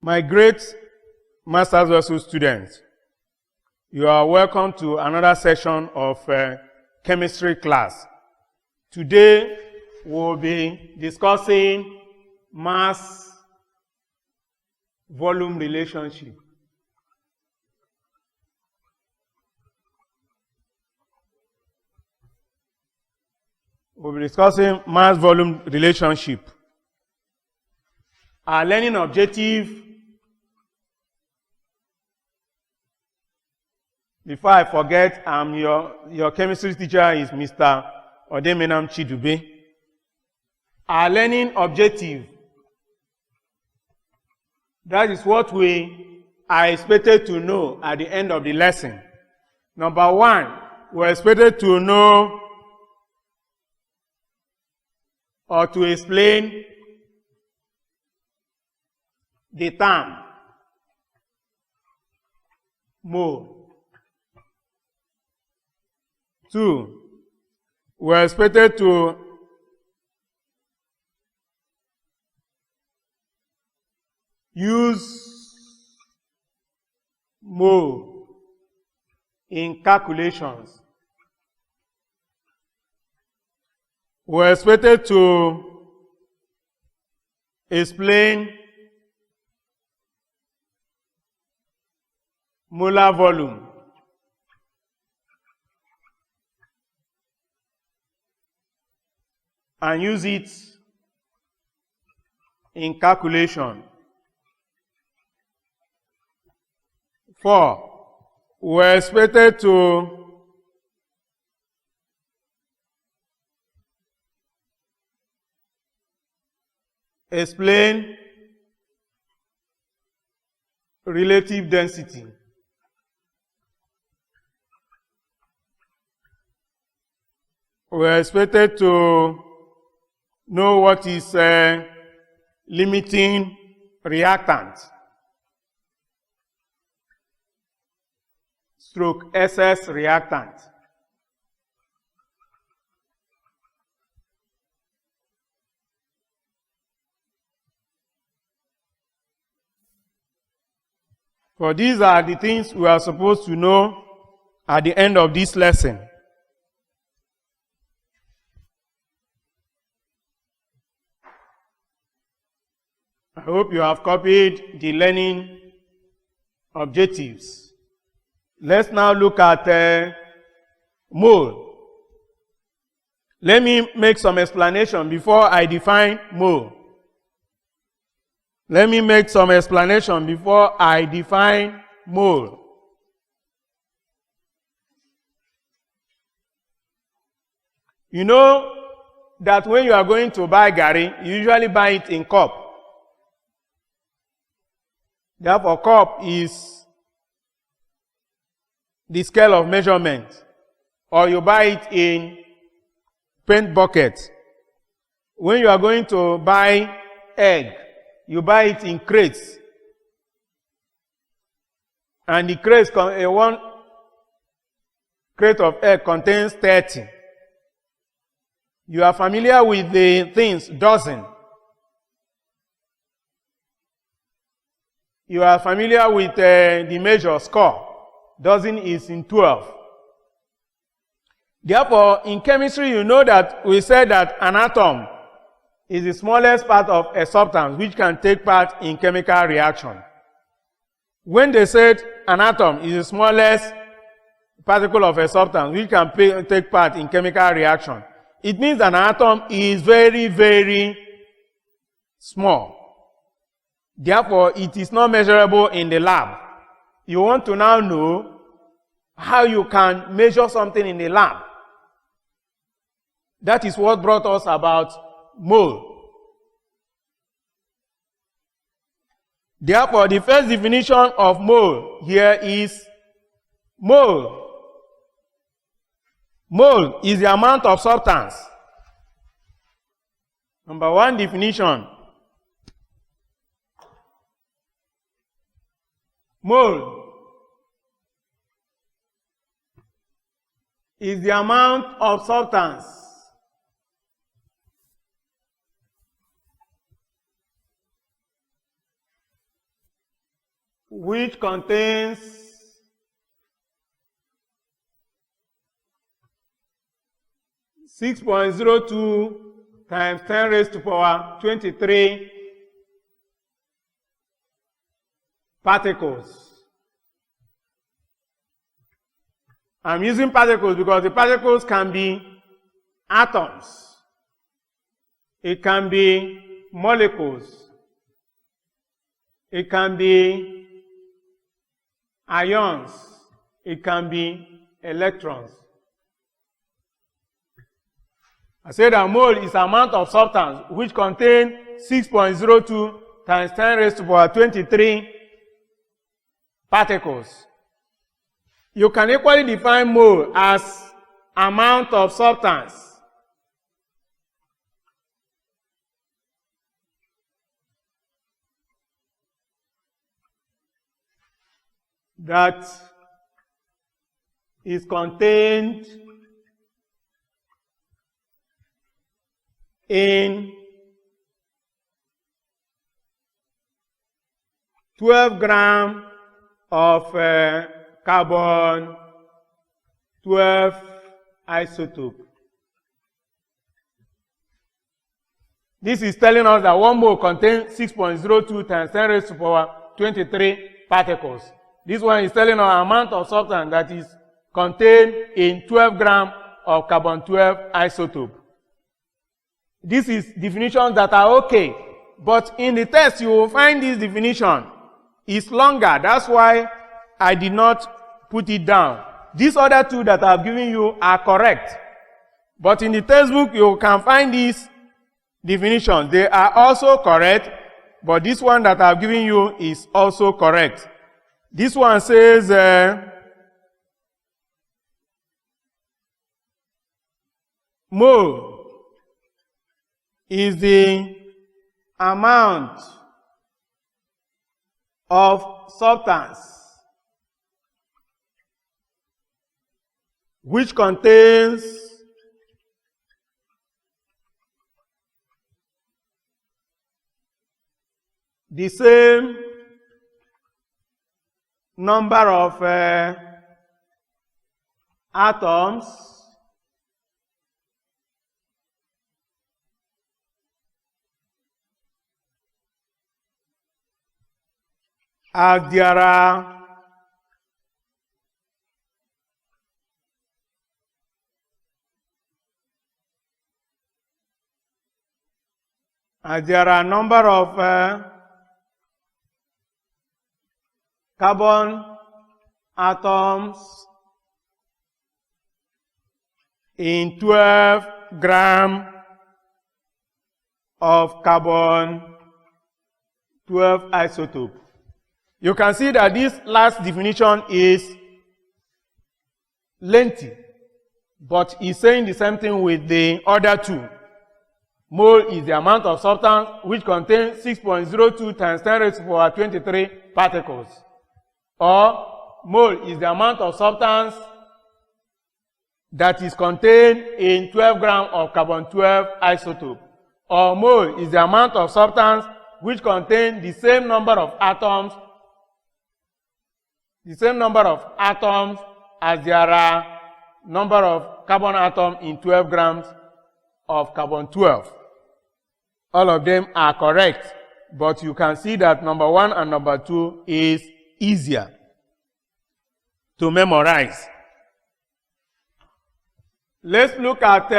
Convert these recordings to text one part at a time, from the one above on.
My great Master's Vessel students, you are welcome to another session of chemistry class. Today, we'll be discussing mass-volume relationship. We'll be discussing mass-volume relationship. Our learning objective, before I forget, your chemistry teacher is Mr. Odemenam Chidube. Our learning objective, that is what we are expected to know at the end of the lesson. Number one, we're expected to know or to explain the term mole. 2, we're expected to use mole in calculations. We're expected to explain molar volume. And use it in calculation. 4, we're expected to explain relative density. We're expected to know what is limiting reactant stroke excess reactant. For these are the things we are supposed to know at the end of this lesson. I hope you have copied the learning objectives. Let's now look at mole. Let me make some explanation before I define mole. Let me make some explanation before I define mole. You know that when you are going to buy garri, you usually buy it in cup. Therefore, cup is the scale of measurement, or you buy it in paint bucket. When you are going to buy egg, you buy it in crates. And the crates, one crate of egg contains 30. You are familiar with the things, dozen. You are familiar with the measure score. Dozen is in 12. Therefore, in chemistry, you know that we said that an atom is the smallest part of a substance which can take part in chemical reaction. When they said an atom is the smallest particle of a substance which can take part in chemical reaction, it means that an atom is very, very small. Therefore, it is not measurable in the lab. You want to now know how you can measure something in the lab. That is what brought us about mole. Therefore, the first definition of mole here is mole. Mole is the amount of substance. Number one definition. Mole is the amount of substance which contains 6.02 times 10 raised to power 23 particles. I'm using particles because the particles can be atoms, it can be molecules, it can be ions, it can be electrons. I said that mole is amount of substance which contains 6.02 times 10 raised to power 23 particles. You can equally define mole as amount of substance that is contained in 12 grams of carbon 12 isotope. This is telling us that 1 mole contains 6.02 times 10 raised to power 23 particles. This one is telling us amount of substance that is contained in 12 grams of carbon 12 isotope. This is definitions that are okay, but in the test you will find this definition is longer. That's why I did not put it down. These other two that I've given you are correct, but in the textbook you can find these definitions. They are also correct, but this one that I've given you is also correct. This one says mole is the amount of substance which contains the same number of atoms as there are number of carbon atoms in 12 grams of carbon 12 isotope. You can see that this last definition is lengthy, but it's saying the same thing with the other two. Mole is the amount of substance which contains 6.02 times 10 raised to power 23 particles. Or mole is the amount of substance that is contained in 12 grams of carbon 12 isotope. Or mole is the amount of substance which contains the same number of atoms as there are number of carbon atoms in 12 grams of carbon 12. All of them are correct, but you can see that number 1 and number 2 is easier to memorize. Let's look at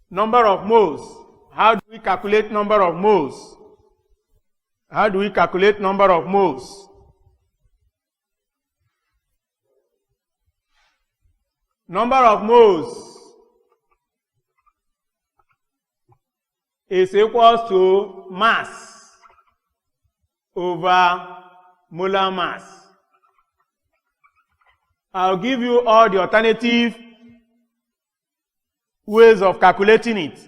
number of moles. How do we calculate number of moles? Number of moles is equals to mass over molar mass. I'll give you all the alternative ways of calculating it.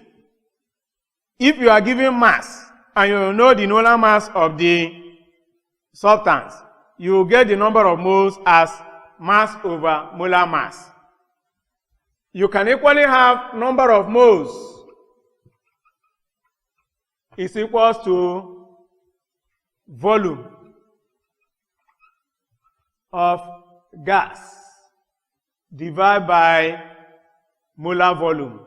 If you are given mass and you know the molar mass of the substance, you will get the number of moles as mass over molar mass. You can equally have number of moles is equals to volume of gas divided by molar volume.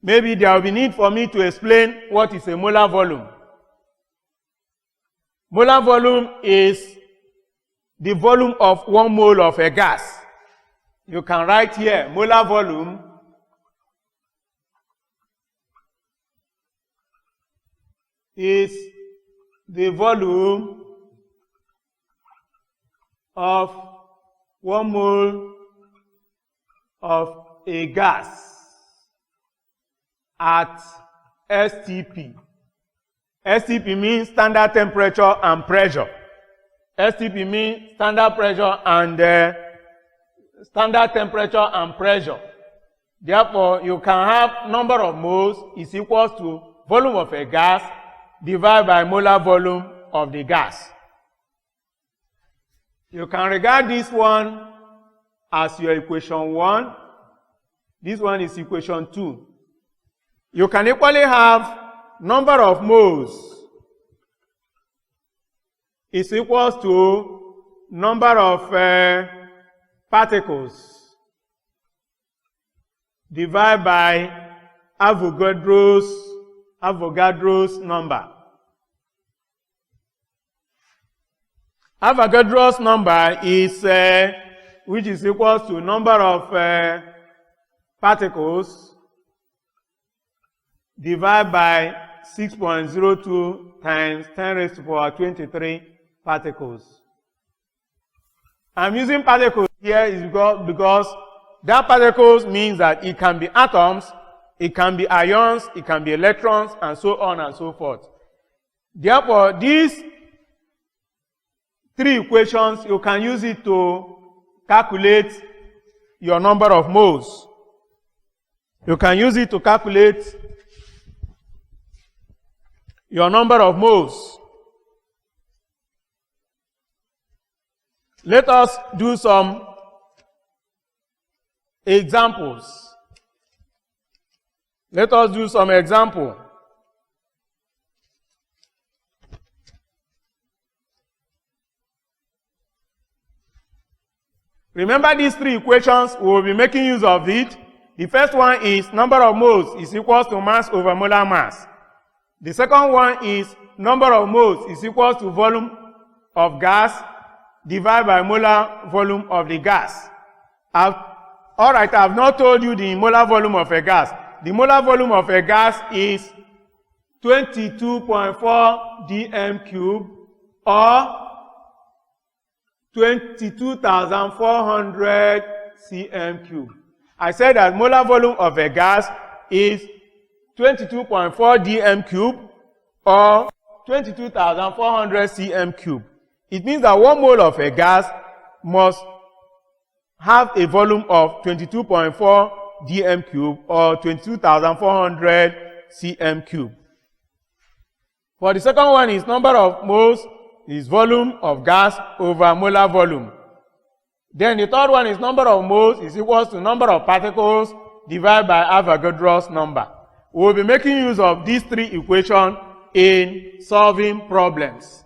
Maybe there will be need for me to explain what is a molar volume. Molar volume is the volume of 1 mole of a gas. You can write here, molar volume is the volume of 1 mole of a gas at STP. STP means standard temperature and pressure. STP means standard pressure and standard temperature and pressure. Therefore, you can have number of moles is equal to volume of a gas divided by molar volume of the gas. You can regard this one as your equation 1. This one is equation 2. You can equally have number of moles is equal to number of particles divided by Avogadro's number. Avogadro's number is which is equal to number of particles divided by 6.02 times 10 raised to the power 23 particles. I'm using particles here is because that particles means that it can be atoms, it can be ions, it can be electrons, and so on and so forth. Therefore, these 3 equations, you can use it to calculate your number of moles. You can use it to calculate your number of moles. Let us do some examples. Let us do some example. Remember these 3 equations, we will be making use of it. The first one is number of moles is equal to mass over molar mass. The second one is number of moles is equal to volume of gas divided by molar volume of the gas. Alright, I have not told you the molar volume of a gas. The molar volume of a gas is 22.4 dm cube or 22,400 cm cube. I said that molar volume of a gas is 22.4 dm cube or 22,400 cm cube. It means that 1 mole of a gas must have a volume of 22.4 dm cube or 22,400 cm cube. For the second one is number of moles is volume of gas over molar volume. Then the third one is number of moles is equal to number of particles divided by Avogadro's number. We will be making use of these 3 equations in solving problems.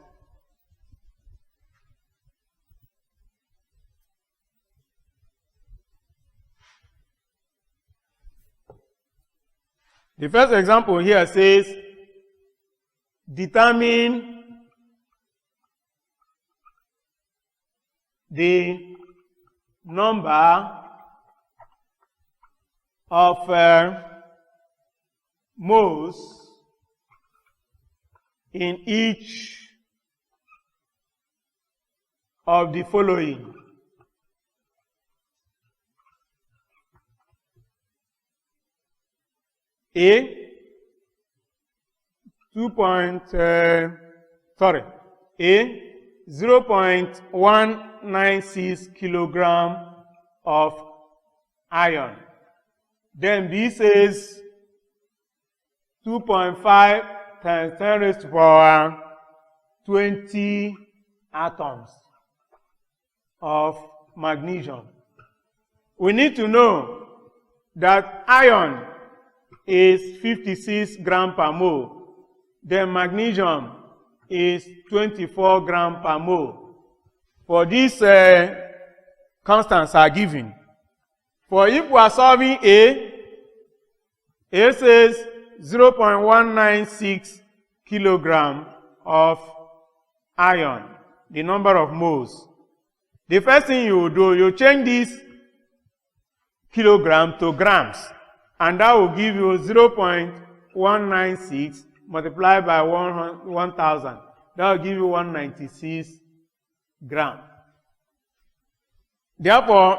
The first example here says, determine the number of moles in each of the following. A 0.196 kilogram of iron. Then B says 2.5 times 10 raised to the power 20 atoms of magnesium. We need to know that iron is 56 grams per mole then magnesium is 24 grams per mole. For these constants are given. For if we are solving A says 0.196 kilogram of iron, the number of moles. The first thing you do, you change this kilogram to grams, and that will give you 0.196 multiplied by 1,000. That will give you 196 grams. Therefore,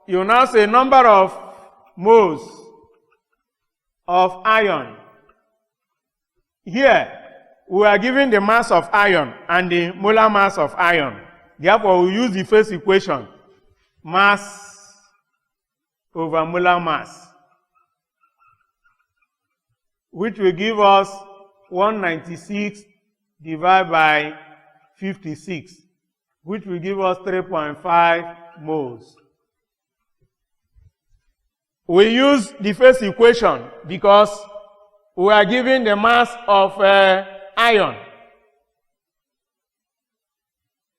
you now say number of moles of iron. Here, we are given the mass of iron and the molar mass of iron. Therefore, we use the first equation, mass over molar mass, which will give us 196 divided by 56, which will give us 3.5 moles. We use the first equation because we are given the mass of iron.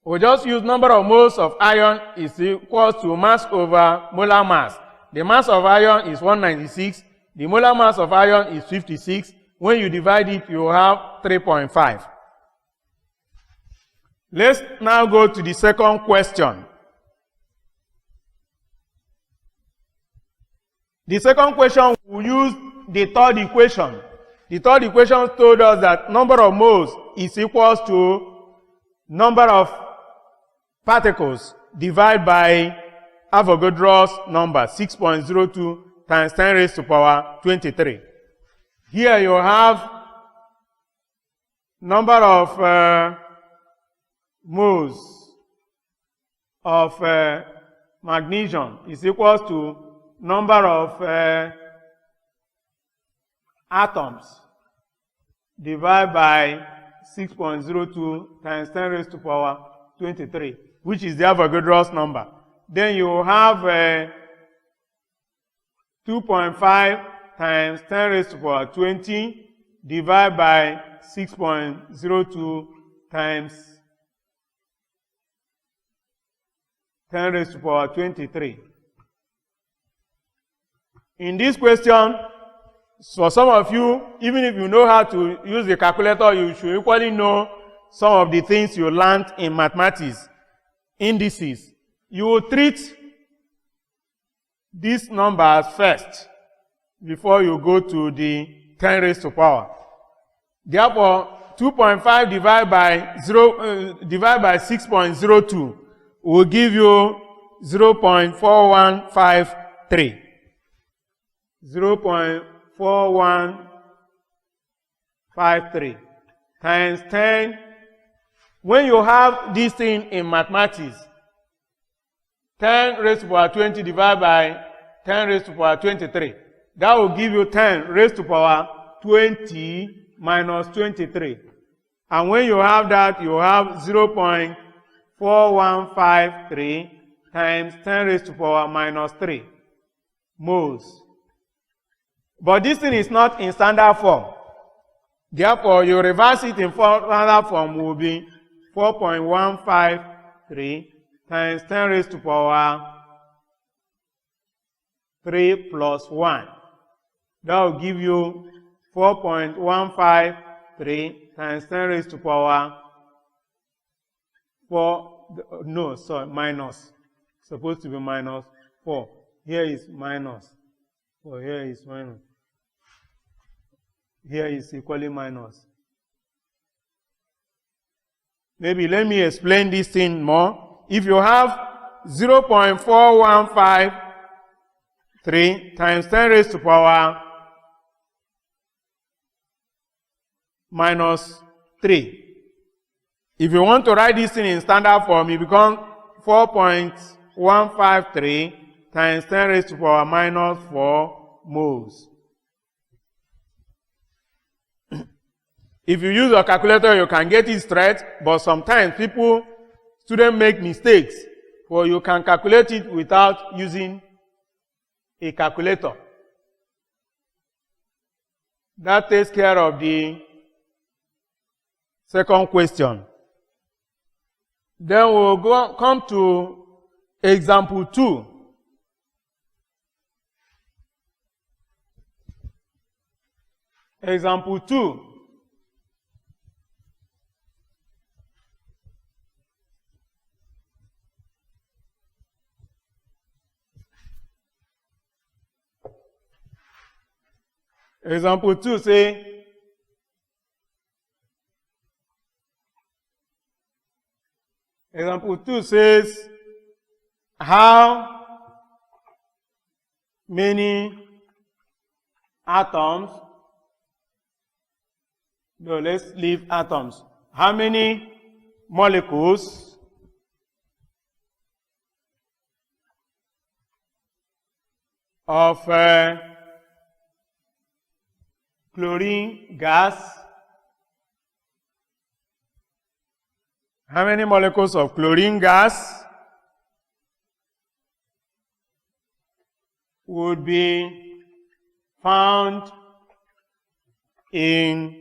We just use number of moles of iron is equal to mass over molar mass. The mass of iron is 196. The molar mass of iron is 56. When you divide it, you have 3.5. Let's now go to the second question. The second question, we use the third equation. The third equation told us that number of moles is equal to number of particles divided by Avogadro's number, 6.02 times 10 raised to power 23. Here you have number of moles of magnesium is equal to number of atoms divided by 6.02 times 10 raised to power 23, which is the Avogadro's number. Then you have 2.5 times 10 raised to power 20 divided by 6.02 times 10 raised to power 23. In this question, for some of you, even if you know how to use the calculator, you should equally know some of the things you learned in mathematics, indices. You will treat these numbers first before you go to the 10 raised to power. Therefore, 2.5 divided by 6.02 will give you 0.4153. 0.4153 times 10. When you have this thing in mathematics, 10 raised to power 20 divided by 10 raised to power 23, that will give you 10 raised to power 20 minus 23. And when you have that, you have 0.4153 times 10 raised to power minus 3 moles. But this thing is not in standard form. Therefore, you reverse it in standard form will be 4.153 times 10 raised to power 3 plus 1. That will give you 4.153 times 10 raised to power 4. No, sorry, minus. Supposed to be minus 4. Here is minus. So here is minus. Here is equally minus. Maybe let me explain this thing more. If you have 0.4153 times 10 raised to power minus 3. If you want to write this thing in standard form, it becomes 4.153 times 10 raised to power minus 4 moles. If you use a calculator, you can get it straight, but sometimes students make mistakes, or you can calculate it without using a calculator. That takes care of the Second question. Then we'll come to example 2. Example 2. Example 2 say, example 2 says, how many atoms, no, let's leave atoms. How many molecules of chlorine gas, how many molecules of chlorine gas would be found in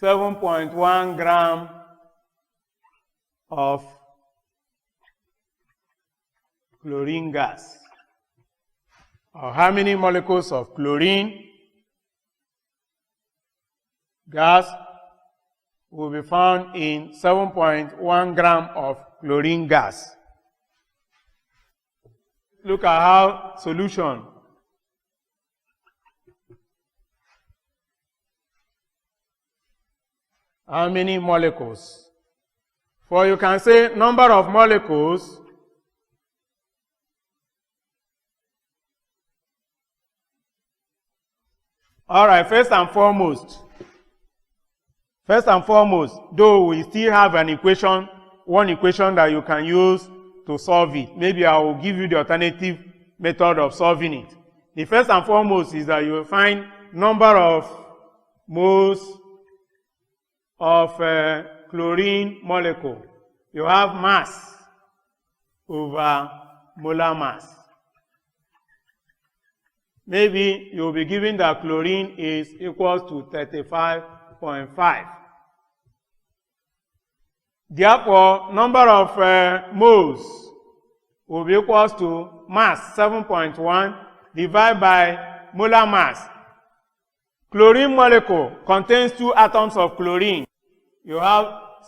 7.1 gram of chlorine gas? Or how many molecules of chlorine gas will be found in 7.1 gram of chlorine gas? Look at how solution. How many molecules? For you can say number of molecules all right, first and foremost, though we still have an equation, one equation that you can use to solve it. Maybe I will give you the alternative method of solving it. The first and foremost is that you will find number of moles of chlorine molecule. You have mass over molar mass. Maybe you'll be given that chlorine is equals to 35.5. Therefore, number of moles will be equals to mass 7.1 divided by molar mass. Chlorine molecule contains 2 atoms of chlorine. You have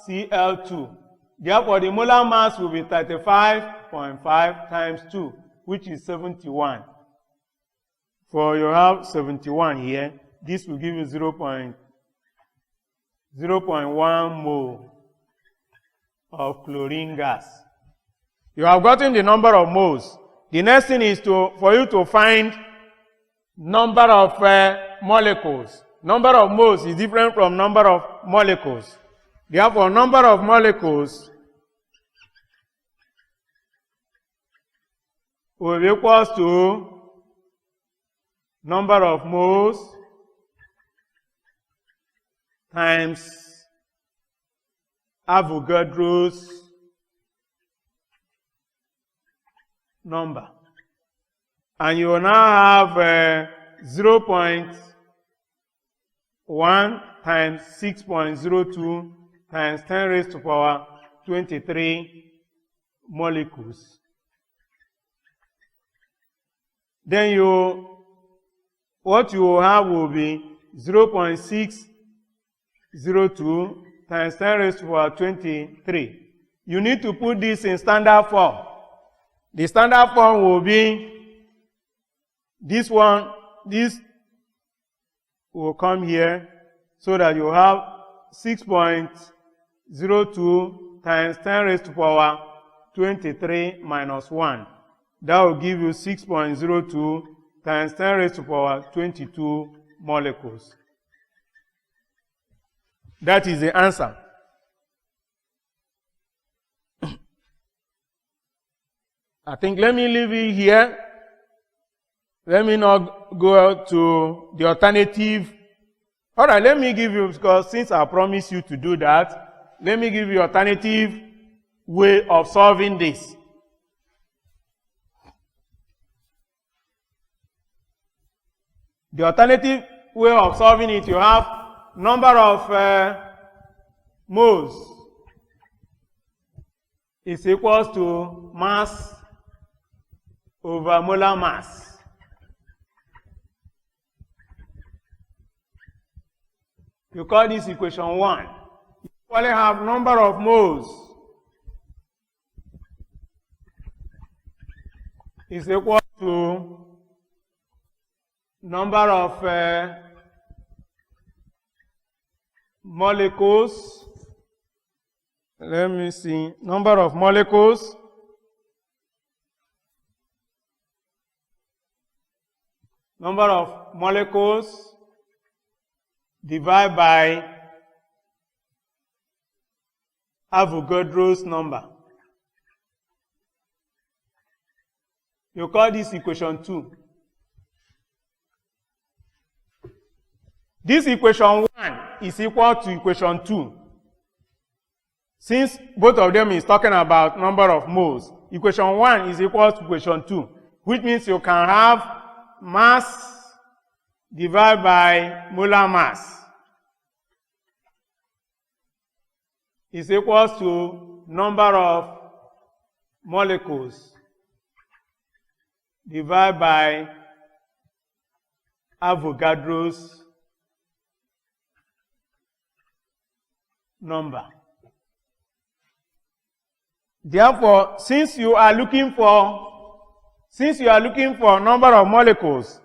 Cl2. Therefore, the molar mass will be 35.5 times 2, which is 71. For you have 71 here, this will give you 0.1 mole of chlorine gas. You have gotten the number of moles. The next thing is for you to find number of molecules. Number of moles is different from number of molecules. Therefore, number of molecules will be equals to number of moles times Avogadro's number. And you will now have 0.1 times 6.02 times 10 raised to power 23 molecules. Then what you will have will be 0.602 times 10 raised to power 23. You need to put this in standard form. The standard form will be this one, this will come here so that you have 6.02 times 10 raised to power 23 minus 1. That will give you 6.02 times 10 raised to power 22 molecules. That is the answer. I think let me leave it here. Let me not go to the alternative. All right, let me give you, because since I promised you to do that, let me give you alternative way of solving this. The alternative way of solving it, you have number of moles is equals to mass over molar mass. You call this equation 1. You only have number of moles is equal to number of molecules. Let me see. Number of molecules divided by Avogadro's number. You call this equation 2. This equation 1 is equal to equation 2. Since both of them is talking about number of moles, equation 1 is equal to equation 2, which means you can have mass divided by molar mass is equals to number of molecules divided by Avogadro's number. Therefore, since you are looking for number of molecules,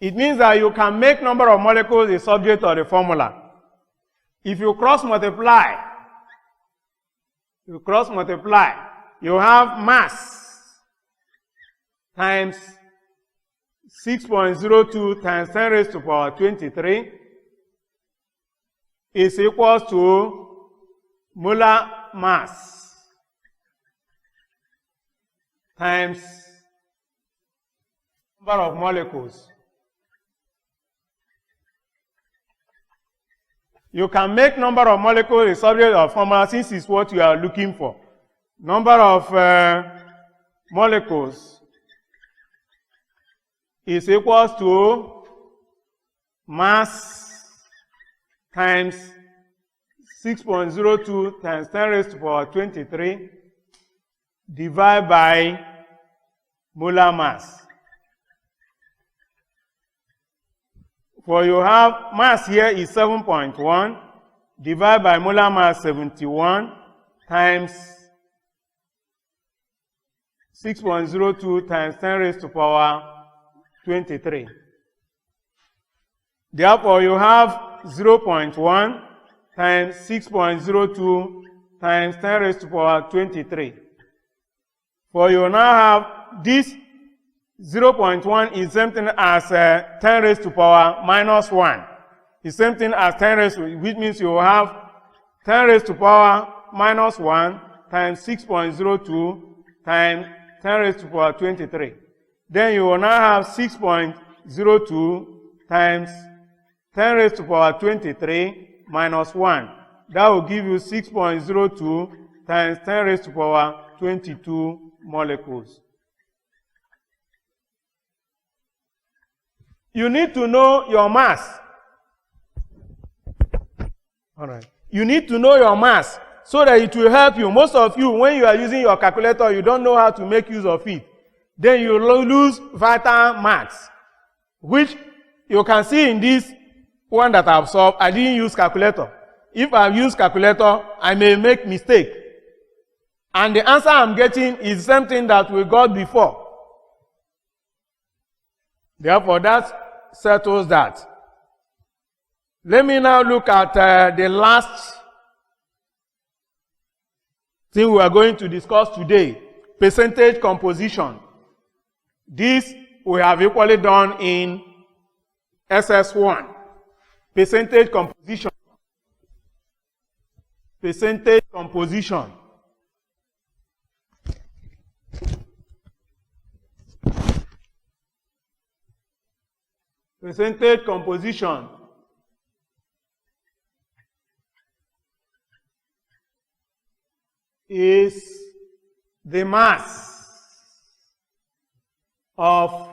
it means that you can make number of molecules a subject of the formula. If you cross multiply, you have mass times 6.02 times 10 raised to power 23 is equals to molar mass times number of molecules. You can make number of molecules a subject of formula since it's what you are looking for. Number of molecules is equals to mass times 6.02 times 10 raised to power 23 divided by molar mass. For you have mass here is 7.1 divided by molar mass 71 times 6.02 times 10 raised to power 23. Therefore, you have 0.1 times 6.02 times 10 raised to power 23. For you now have this 0.1 is same thing as 10 raised to power minus 1. It's same thing as 10 raised to, which means you have 10 raised to power minus 1 times 6.02 times 10 raised to power 23. Then you will now have 6.02 times 10 raised to power 23 minus 1. That will give you 6.02 times 10 raised to power 22 molecules. You need to know your mass. All right. You need to know your mass so that it will help you. Most of you, when you are using your calculator, you don't know how to make use of it. Then you lose vital maths, which you can see in this one that I've solved. I didn't use calculator. If I use calculator, I may make mistake. And the answer I'm getting is the same thing that we got before. Therefore, that settles that. Let me now look at the last thing we are going to discuss today, percentage composition. This we have equally done in SS1. Percentage composition. Percentage composition. Percentage composition is the mass of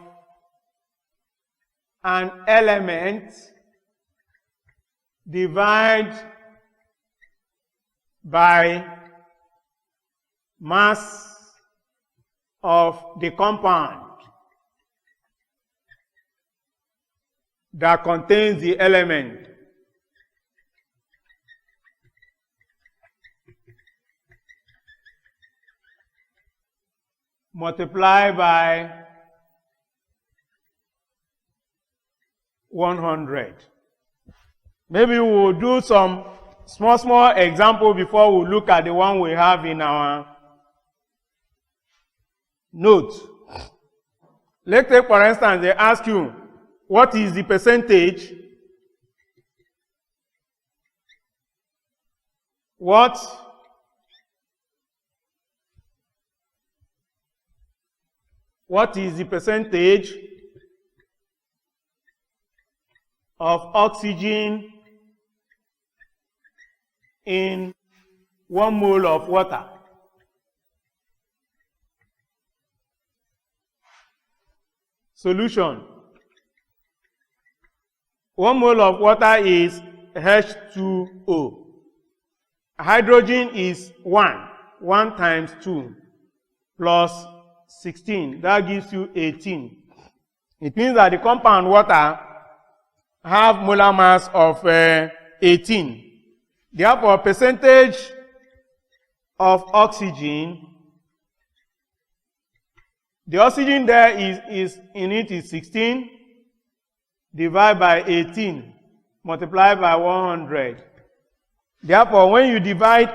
an element divided by mass of the compound that contains the element multiply by 100. Maybe we'll do some small example before we look at the one we have in our note. Let's take, for instance, they ask you, what is the percentage? What is the percentage of oxygen in 1 mole of water? Solution. 1 mole of water is H2O. Hydrogen is 1. 1 times 2 plus 16. That gives you 18. It means that the compound water have molar mass of 18. Therefore, percentage of oxygen, the oxygen there is 16, divided by 18, multiplied by 100. Therefore, when you divide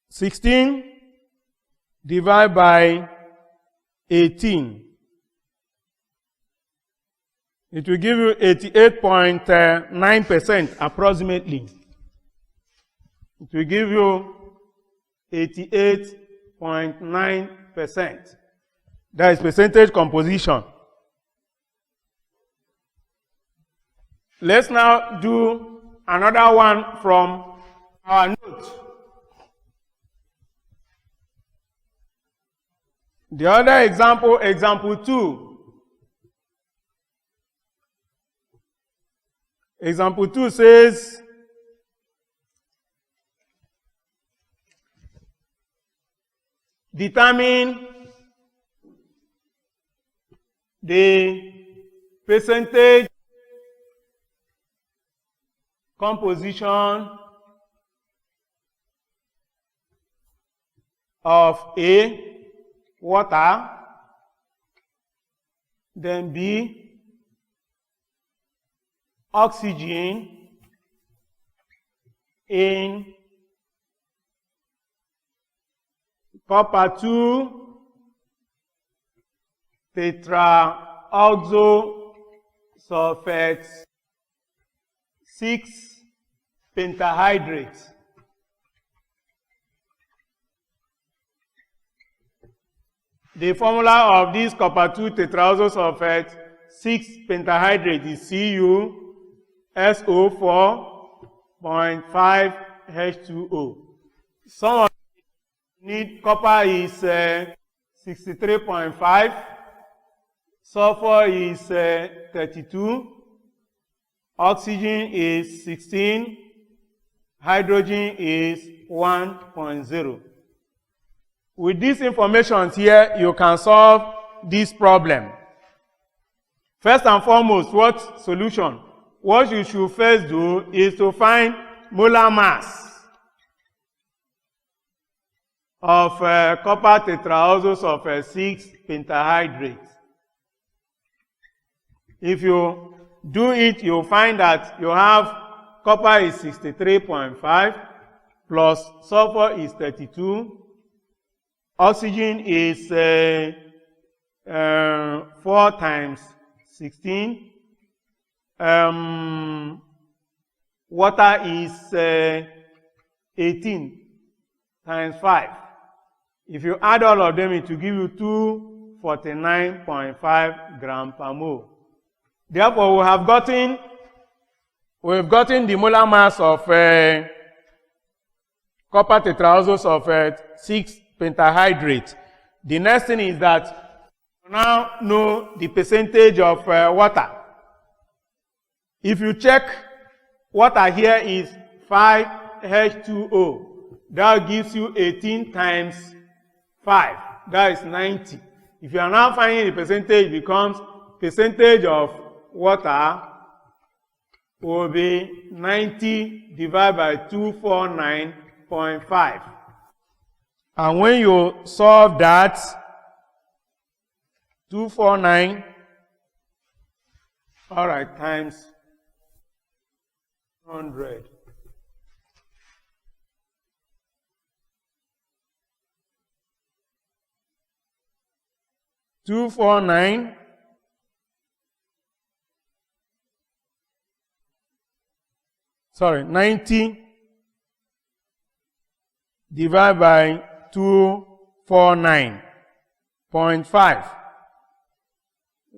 16 divided by 18, it will give you 88.9% approximately. It will give you 88.9%. That is percentage composition. Let's now do another one from our note. The other example, example 2. Example 2 says, determine the percentage composition of A, water, then B, oxygen in copper 2 tetraoxosulfate 6 pentahydrate. The formula of this copper 2 tetraoxosulfate 6 pentahydrate is CuSO4.5 H2O. Some of you need copper is 63.5, sulfur is 32, oxygen is 16, hydrogen is 1.0. With these information here, you can solve this problem. First and foremost, what solution? What you should first do is to find molar mass of copper tetraoxosulfate 6 pentahydrate. If you do it, you'll find that you have copper is 63.5 plus sulfur is 32. Oxygen is 4 times 16. Water is 18 times 5. If you add all of them, it will give you 249.5 grams per mole. Therefore, we have gotten We've gotten the molar mass of copper tetraoxosulfate 6-pentahydrate. The next thing is that we now know the percentage of water. If you check, water here is 5H2O. That gives you 18 times 5. That is 90. If you are now finding the percentage, it becomes percentage of water will be 90 divided by 249.5. And when you solve that, 249, all right, times 100. Sorry, 90 divided by 249.5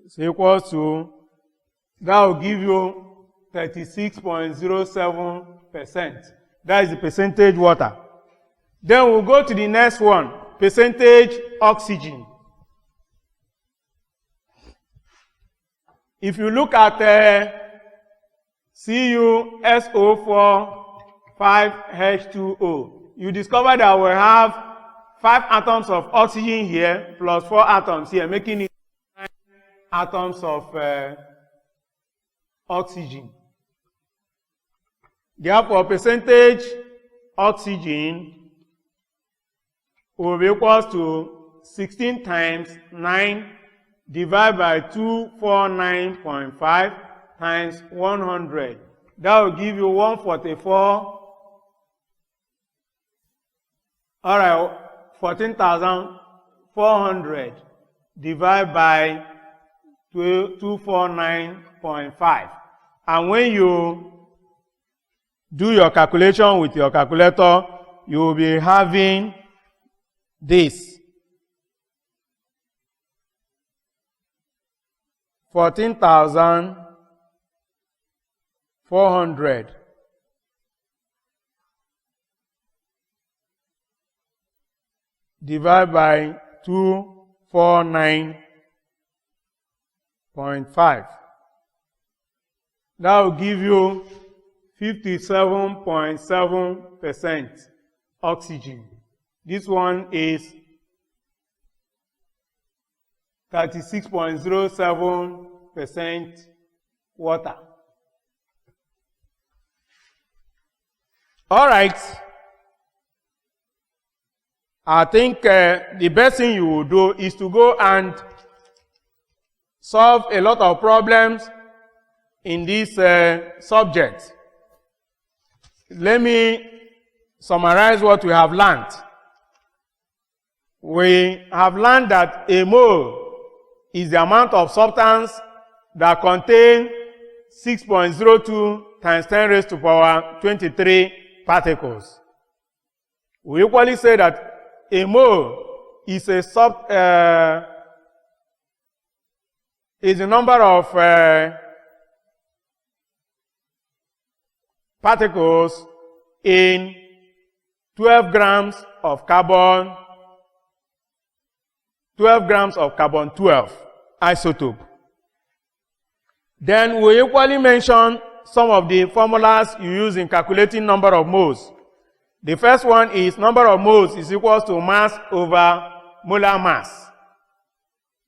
is equals to, that will give you 36.07%. That is the percentage water. Then we'll go to the next one, percentage oxygen. If you look at CuSO4 5H2O, you discover that we have 5 atoms of oxygen here plus 4 atoms here, making it 9 atoms of oxygen. Therefore, percentage oxygen will be equals to 16 times 9 divided by 249.5 times 100. That will give you 144. All right, 14,400 divided by 249.5. And when you do your calculation with your calculator, you will be having this. 14,400 divided by 249.5. That will give you 57.7% oxygen. This one is 36.07% water. All right. I think the best thing you will do is to go and solve a lot of problems in this subject. Let me summarize what we have learned. We have learned that a mole is the amount of substance that contains 6.02 times 10 raised to power 23 particles. We equally say that a mole is a is the number of particles in 12 grams of carbon 12 isotope. Then we equally mention some of the formulas you use in calculating number of moles. The first one is number of moles is equals to mass over molar mass.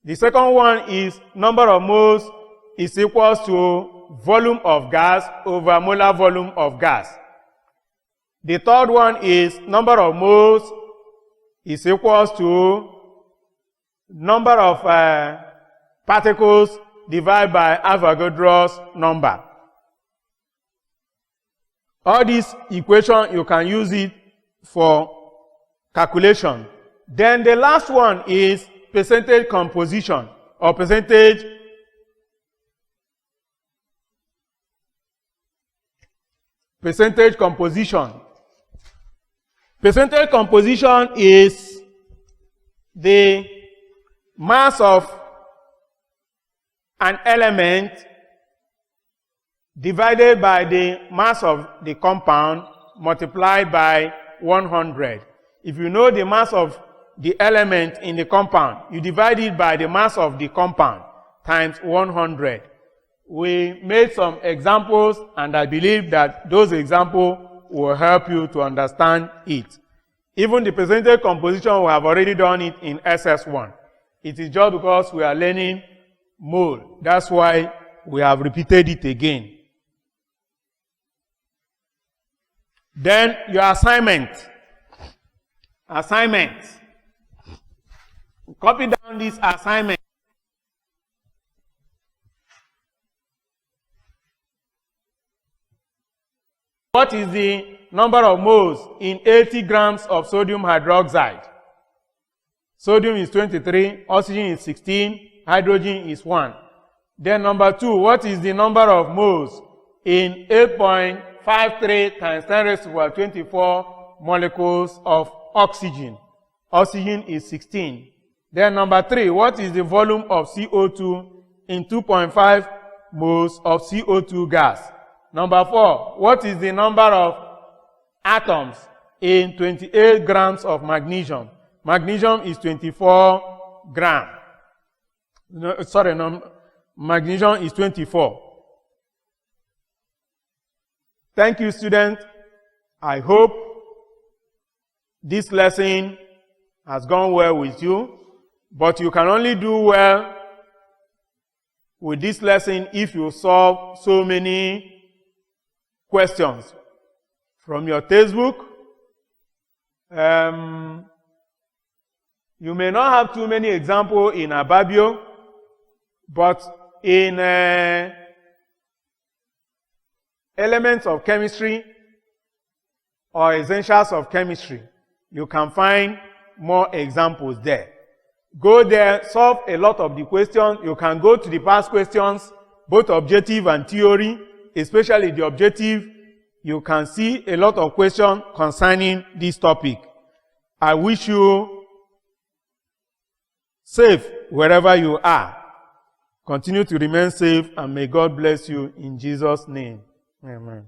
The second one is number of moles is equals to volume of gas over molar volume of gas. The third one is number of moles is equals to number of particles divided by Avogadro's number. All these equations, you can use it for calculation. Then the last one is percentage composition or percentage composition. Percentage composition is the mass of an element divided by the mass of the compound multiplied by 100. If you know the mass of the element in the compound, you divide it by the mass of the compound times 100. We made some examples, and I believe that those examples will help you to understand it. Even the percentage composition, we have already done it in SS1. It is just because we are learning mole. That's why we have repeated it again. Then your assignment. Copy down this assignment. What is the number of moles in 80 grams of sodium hydroxide? Sodium is 23, oxygen is 16, hydrogen is 1. Then number 2, what is the number of moles in 8.53 times 10 raised to the power 24 molecules of oxygen? Oxygen is 16. Then number 3, what is the volume of CO2 in 2.5 moles of CO2 gas? Number 4, what is the number of atoms in 28 grams of magnesium? Magnesium is 24 grams. Magnesium is 24. Thank you, students. I hope this lesson has gone well with you, but you can only do well with this lesson if you solve so many questions from your textbook. You may not have too many examples in Ababio, but in elements of chemistry or essentials of chemistry, you can find more examples there. Go there, solve a lot of the questions. You can go to the past questions, both objective and theory, especially the objective. You can see a lot of questions concerning this topic. I wish you safe wherever you are. Continue to remain safe, and may God bless you in Jesus' name. Amen.